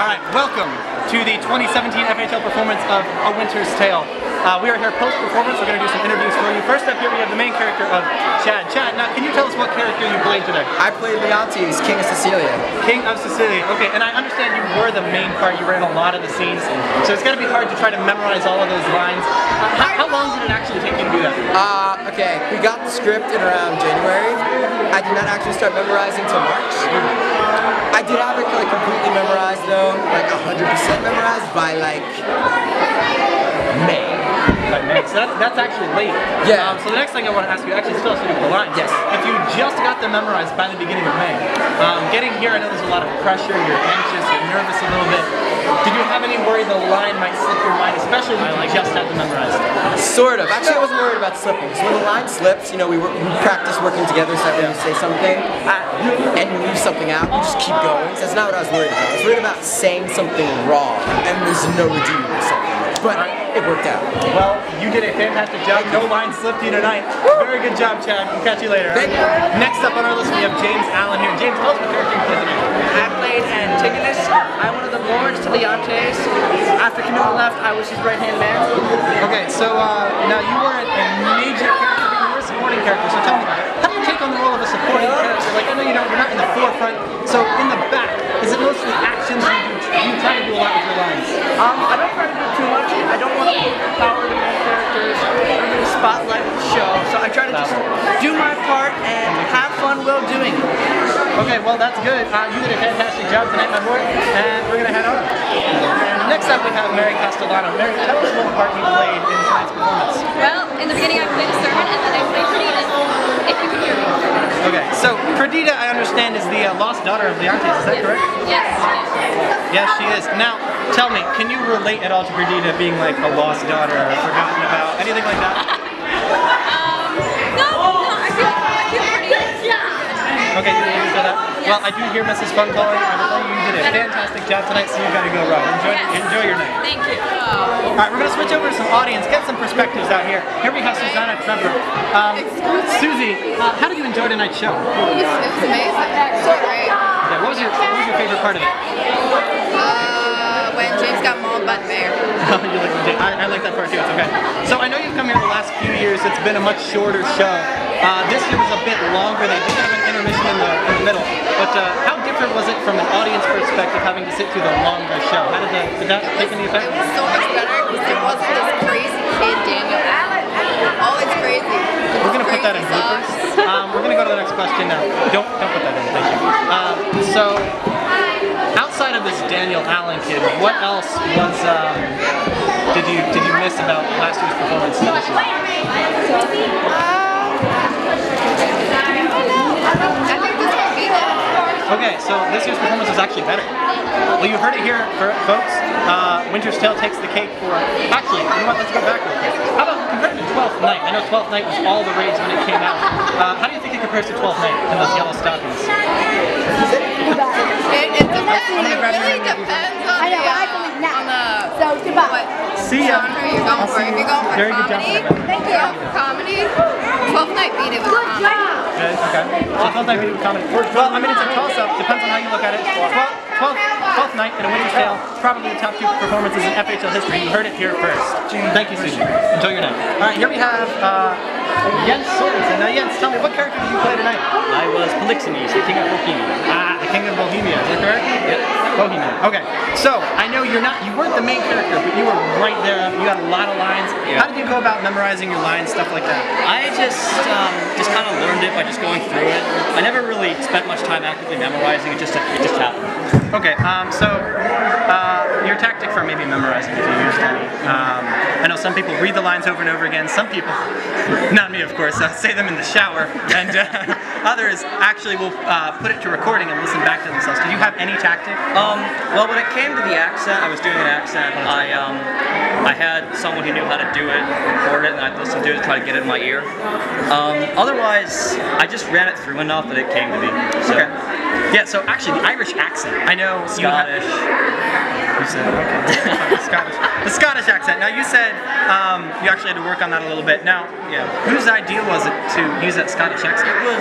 Alright, welcome to the 2017 FHL performance of A Winter's Tale. We are here post-performance. We're going to do some interviews for you. First up here we have the main character of Chad. Chad, now can you tell us what character you played today? I played Leontes, King of Sicilia. King of Sicilia. Okay, and I understand you were the main part. You were in a lot of the scenes. So it's got to be hard to try to memorize all of those lines. How long did it actually take you to do that? Okay, we got the script in around January. I did not actually start memorizing till March. I did have it like completely memorized though, like 100% memorized by like May. So that's actually late. Yeah. So the next thing I want to ask you, actually still has to do with the lines. Yes. If you just got them memorized by the beginning of May, getting here, I know there's a lot of pressure, you're anxious, you're nervous a little bit. Did you have any worry the line might slip your mind, especially when you just had them memorized? Sort of. Actually, I wasn't worried about slipping. So when the line slips, you know, we practice working together so that when you say something and you leave something out, you just keep going. So that's not what I was worried about. I was worried about saying something wrong and there's no redeeming yourself. But it worked out. Well, you did a fantastic job. No line slipped you tonight. Very good job, Chad. We'll catch you later. Thank you. Next up on our list, we have James Allen here. James, tell us what character you played tonight. I played Antigonus. I'm one of the lords to Leontes. After Canute left, I was his right-hand man. Okay, so now you weren't a major character, but you were a supporting character. So tell me, how do you take on the role of a supporting character? Like, I know you're not in the forefront. So in the back, is it mostly actions? Or you try to do a lot with your lines? I don't try to do too much. I don't want to overpower the main characters or the spotlight of the show. So I try to just do my part and have fun while doing it. Okay, well that's good. You did a fantastic job tonight, my boy, and we're gonna head on. And next up we have Mary Castellano. Mary, tell us what part you played in tonight's performance. Well, in the beginning I played a servant and then I played Perdita, if you can hear me. Okay, so Perdita, I understand, is the lost daughter of Leontes, is that correct? Yes. Yes, she is. Now, tell me, can you relate at all to Perdita being like a lost daughter or forgotten about, anything like that? No, I feel pretty. Okay, you feel that? Yes. Well, I do hear Mrs. Fun calling. I will tell you, you did a fantastic job tonight, so you gotta go run. Enjoy your night. Thank you. Alright, we're gonna switch over to some audience, get some perspectives out here. Here we have Susanna Trevor. Susie, how did you enjoy tonight's show? It was amazing. So great. Yeah, what was your favorite part of it? When James got mauled by the bear. You like James? I like that part too, it's okay. So I know you've come here the last few years, it's been a much shorter show. This year was a bit longer, they did have an intermission in the middle. But how different was it from an audience perspective having to sit through the longer show? How did that take any effect? It was so much better because there wasn't this crazy kid Daniel. Always crazy. We're going to put that in bloopers. We're going to go to the next question now. Don't put that in, thank you. So, outside of this Daniel Allen kid, what else was did you miss about last year's performance this year? I think this might be it. Okay, so this year's performance was actually better. Well, you heard it here, folks. Winter's Tale takes the cake for... Actually, you know what? Let's go back real quick. How about compared to 12th Night? I know 12th Night was all the rage when it came out. How do you think it compares to 12th Night and those yellow stockings? It really depends on See ya. genre you're going for. If you're going for Very good job. comedy, 12th Night beat it with comedy. Good, okay. So 12th Night beat it with comedy. Well, I mean, it's a toss-up. Depends on how you look at it. 12th Night and A Winter's Tale, probably the top two performances in FHL history. You heard it here first. Thank you, Susie. Enjoy your night. All right, here we have Jens Sorensen. Now, Jens, tell me, what character did you play tonight? I was Polixenes, the King of Bohemia. The King of Bohemia, is that correct? Yep. Bohemia. Okay, so I know you weren't the main character, but you were right there. You had a lot of lines. Yeah. How did you go about memorizing your lines, stuff like that? I just kind of learned it by just going through it. I never really spent much time actively memorizing it. It just happened. Okay, so your tactic for maybe memorizing, if you used any. I know some people read the lines over and over again. Some people, not me of course, say them in the shower, and others actually will put it to recording and listen back to themselves. Did you have any tactic? Well, when it came to the accent, I was doing an accent. I had someone who knew how to do it, record it, and I'd listen to it, try to get it in my ear. Otherwise, I just ran it through enough that it came to me. So. Okay. Yeah, so actually the Irish accent, I know Scottish. You said, okay. Scottish. The Scottish accent. Now you said you actually had to work on that a little bit. Now, whose idea was it to use that Scottish accent? It was,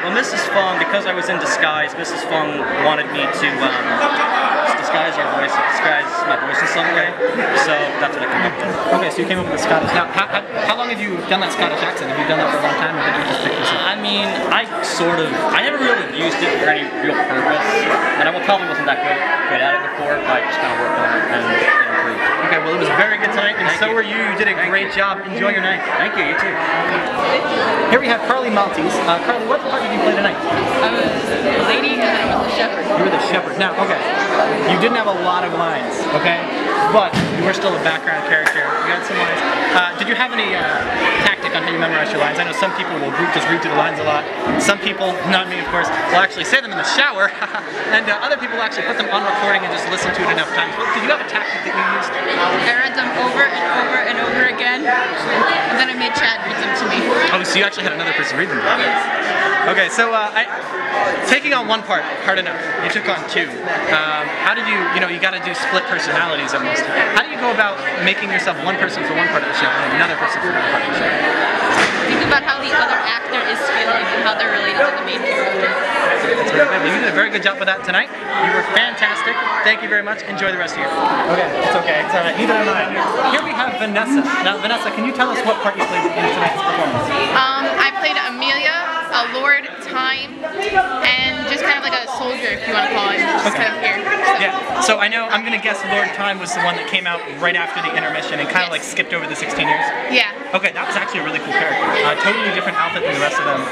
well, Mrs. Fung, because I was in disguise, Mrs. Fung wanted me to disguise our voice, disguise my voice in some way. So that's what I came up with. Okay, so you came up with the Scottish. Now, how long have you done that Scottish accent? Have you done that for a long time, or did you just pick this up? I mean, I never really used it for any real purpose, and I probably wasn't that good at it before, but I just kind of worked on it and improved. Okay, well, it was very good tonight, and so were you. You did a great job. Enjoy your night. Thank you, you too. Here we have Carly Maltese. Carly, what part did you play tonight? I was the lady and then I was the shepherd. You were the shepherd. Now, okay, you didn't have a lot of lines, okay? But you were still a background character. You had some lines. Did you have any tactic on how you memorize your lines? I know some people will just read through the lines a lot. Some people, not me of course, will actually say them in the shower. And other people will actually put them on recording and just listen to it enough times. Well, did you have a tactic that you used? I read them over and over and over again, and then I made Chad read them to me. Oh, so you actually had another person read them? Okay, so taking on one part, hard enough. You took on two. How did you got to do split personalities almost. How do you go about making yourself one person for one part of the show and another person for another part of the show? Think about how the other actor is feeling and how they're related to the main character. That's very good. You did a very good job with that tonight. You were fantastic. Thank you very much. Enjoy the rest of your day. Okay, it's okay. It's all right. Neither am I. Here we have Vanessa. Now, Vanessa, can you tell us what part you played in tonight's performance? I played Amelia, a Lord Time, and just kind of like a soldier, if you want to call him. Just kind of here. So. Yeah. So I know, I'm going to guess Lord Time was the one that came out right after the intermission and kind of like skipped over the 16 years. Yeah. Okay, that was actually a really cool character. Totally different outfit than the rest of them.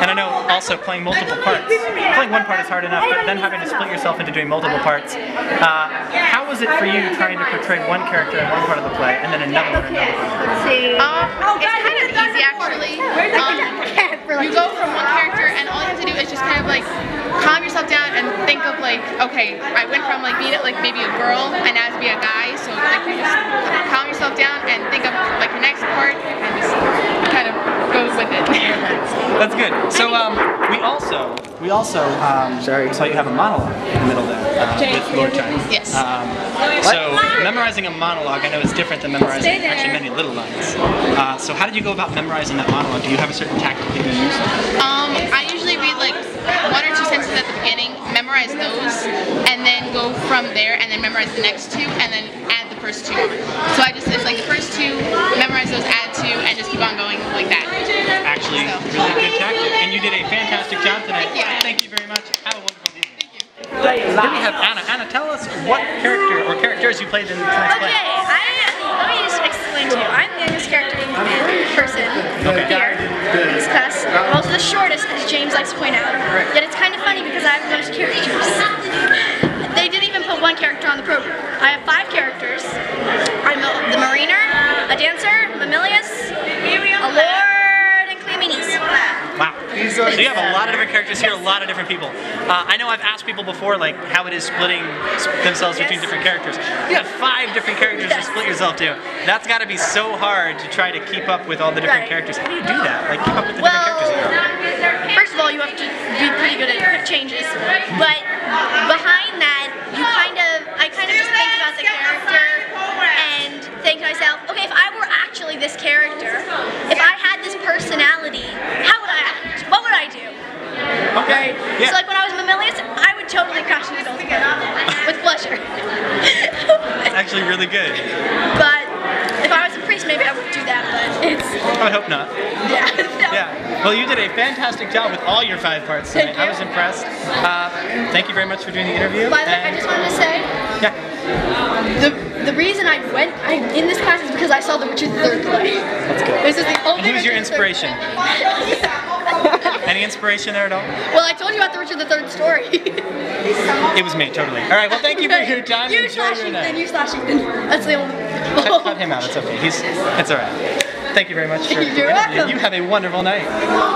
And I know also playing multiple parts. Playing one part is hard enough, but then having to split yourself into doing multiple parts. How was it for you trying to portray one character in one part of the play and then another one in another part? It's kind of easy actually. You go from one character and all you have to do is just kind of like calm yourself down and think of like, okay, I went from like being like maybe a girl and now to be a guy, so like you just calm yourself down and think of like the next part and just kind of go with it. That's good. So we also saw you have a monologue in the middle there with Lord Time. Yes. So memorizing a monologue, I know is different than memorizing actually many little lines. So how did you go about memorizing that monologue? Do you have a certain tactic that you use? I usually read like one or two sentences at the beginning, memorize those, and then go from there and then memorize the next two and then add the first two on. So it's like the first two, memorize those, add two, and just keep on going like that. Actually, really good tactic. And you did a fantastic job tonight. Thank you. Thank you very much. Have a wonderful evening. Here we have Anna. Anna, tell us what character or characters you played in tonight's play. Let me just explain to you. I'm the youngest character in person here in this class. I'm also the shortest, as James likes to point out. Yet it's kind of funny because I have the most characters. They didn't even put one character on the program. I have 5 characters. I'm the Mariner, a dancer, Mamilius, a Lord, and Cleomenes. Wow. So you have a lot of different characters here, a lot of different people. I know I've asked people before like how it is splitting themselves between different characters. You have 5 different characters to split yourself to. That's got to be so hard to try to keep up with all the different characters. How do you do that? Like keep up with the different characters that you have? First of all, you have to be pretty good at quick changes. But behind that, I kind of just think about the character and think to myself, okay, if I were actually this character, if I had this personality, how would I act? What would I do? Okay. Yeah. So like when I was Mamilius, I would totally crash into Bill's bed with pleasure. That's actually really good. But if I was a priest, maybe I would do that, but it's... I would hope not. Yeah. No. Yeah. Well, you did a fantastic job with all your 5 parts tonight. I was impressed. Thank you very much for doing the interview. By the way, I just wanted to say, the reason I went in this class is because I saw the Richard III play. That's good. This is the only. And who's your Richard III inspiration? Any inspiration there at all? Well, I told you about the Richard III story. It was me, totally. All right, well, thank you for your time. You Enjoy your night. / Ethan. That's the only. Cut him out, it's okay. It's all right. Thank you very much for You're welcome. You have a wonderful night.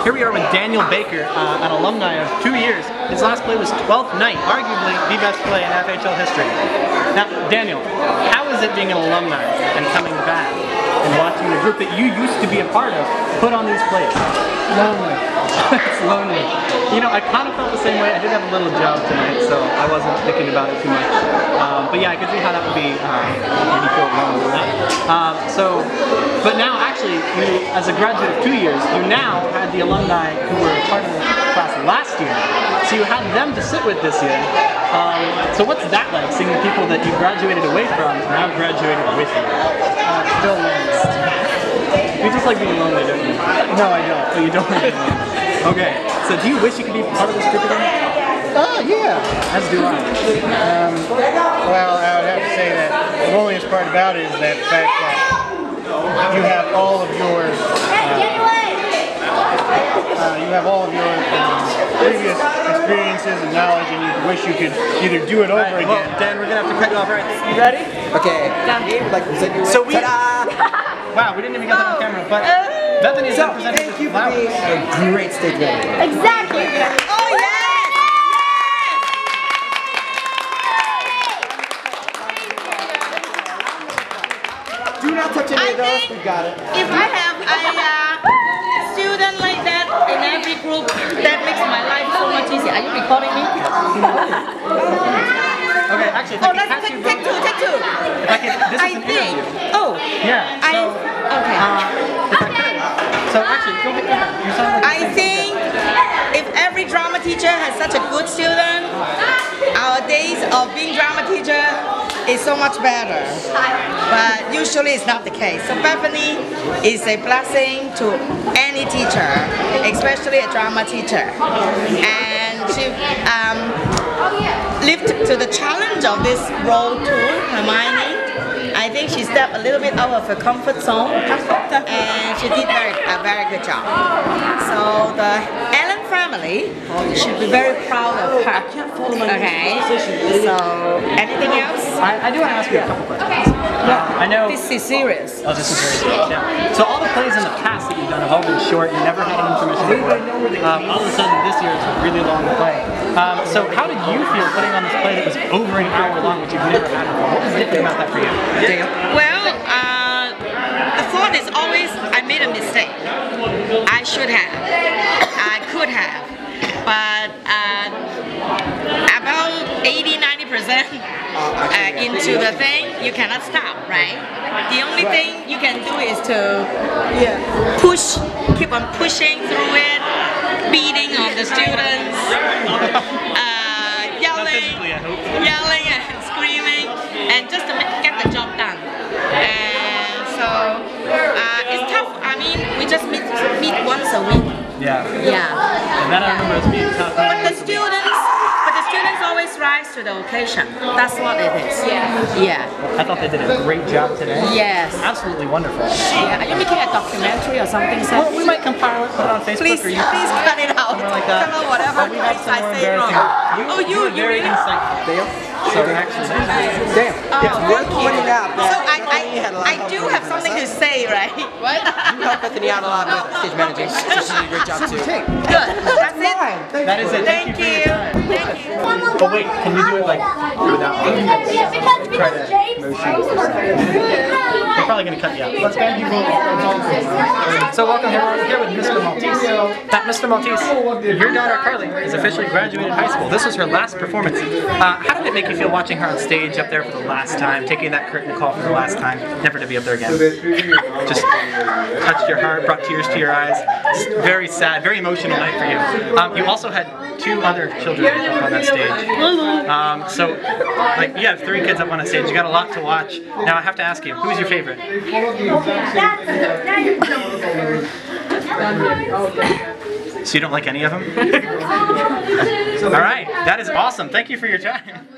Here we are with Daniel Baker, an alumni of 2 years. His last play was 12th Night, arguably the best play in FHL history. Now, Daniel, how is it being an alumni and coming back and watching the group that you used to be a part of put on these plays? Lonely. It's lonely. You know, I kind of felt the same way. I did have a little job tonight, so I wasn't thinking about it too much. But yeah, I could see how that would be maybe feel lonely. But now, actually, as a graduate of 2 years, you now had the alumni who were part of the class last year, so you had them to sit with this year. So what's that like, seeing the people that you graduated away from now graduated with you? Still lonely. You just like being lonely, don't you? No, I don't. Oh, you don't like being lonely. Okay, so do you wish you could be part of this group again? Yeah. As do I. Well, I would have to say that the loneliest part about it is that fact that you have all of your previous experiences and knowledge, and you wish you could either do it over again. Well, Dan, we're gonna have to cut you off right. You ready? Okay. So we. Wow, we didn't even get that on camera, but Bethany is going to present thank you for being a great stage manager. Exactly. Oh yes! Do not touch any of those. We got it. If I have a student like that in every group, that makes my life so much easier. Are you recording me? Okay, actually, if I can catch you, take two. if I can, this is an interview. Oh. Yeah. So, Okay. if I could. So actually, go ahead. You sound like. I think if every drama teacher has such a good student, our days of being drama teacher is so much better. But usually it's not the case. So Bethany is a blessing to any teacher, especially a drama teacher. And she lived to the challenge of this role too, Hermione. I think she stepped a little bit out of her comfort zone, and she did a very good job. So the Allen family should be very proud of her. Okay. So anything else? I do want to ask you a couple questions. I know. This is serious. Oh, this is very serious. Yeah. So all the plays in the past that you've done have all been short. You never had an intermission before. All of a sudden, this year it's a really long play. So how did you feel putting on this play that was over an hour long, which you've never had before? What was different about that for you? Well, the thought is always I made a mistake. I should have. I could have. But about 80-90% into the thing, you cannot stop, right? The only thing you can do is to push, keep on pushing through it, beating on the students, yelling and screaming, and just to get the job done. And so it's tough. I mean, we just meet once a week. Yeah. Yeah. And then I remember us being tough. But the students always rise to the occasion. That's what it is. Yeah. I thought they did a great job today. Yes. Absolutely wonderful. Yeah. Are you making a documentary or something? Well, we might compile it, put it on Facebook or YouTube. Please cut it out. Something like that. Cut out whatever We have some I more say wrong. embarrassing. You very really? insightful. So actually, Damn. It's worth pointing out So that I do have something to say, right? What? you helped Bethany out a lot with stage managing, so she did a great job too. Good. That's it. that is it. Thank For your you. time. Thank you. Oh wait, can you do it like without? They're probably going to cut you out. Let's thank you both. So welcome here. We're here with Mr. Maltese. Mr. Maltese, your daughter Carly is officially graduated high school. This was her last performance. How did it make you feel watching her on stage up there for the last time, taking that curtain call for the last time, never to be up there again? Just touched your heart, brought tears to your eyes. Just very sad, very emotional night for you. You also had 2 other children up on that stage. So, like, you have 3 kids up on a stage. You got a lot to watch. Now I have to ask you, who's your favorite? So you don't like any of them? All right, that is awesome. Thank you for your time.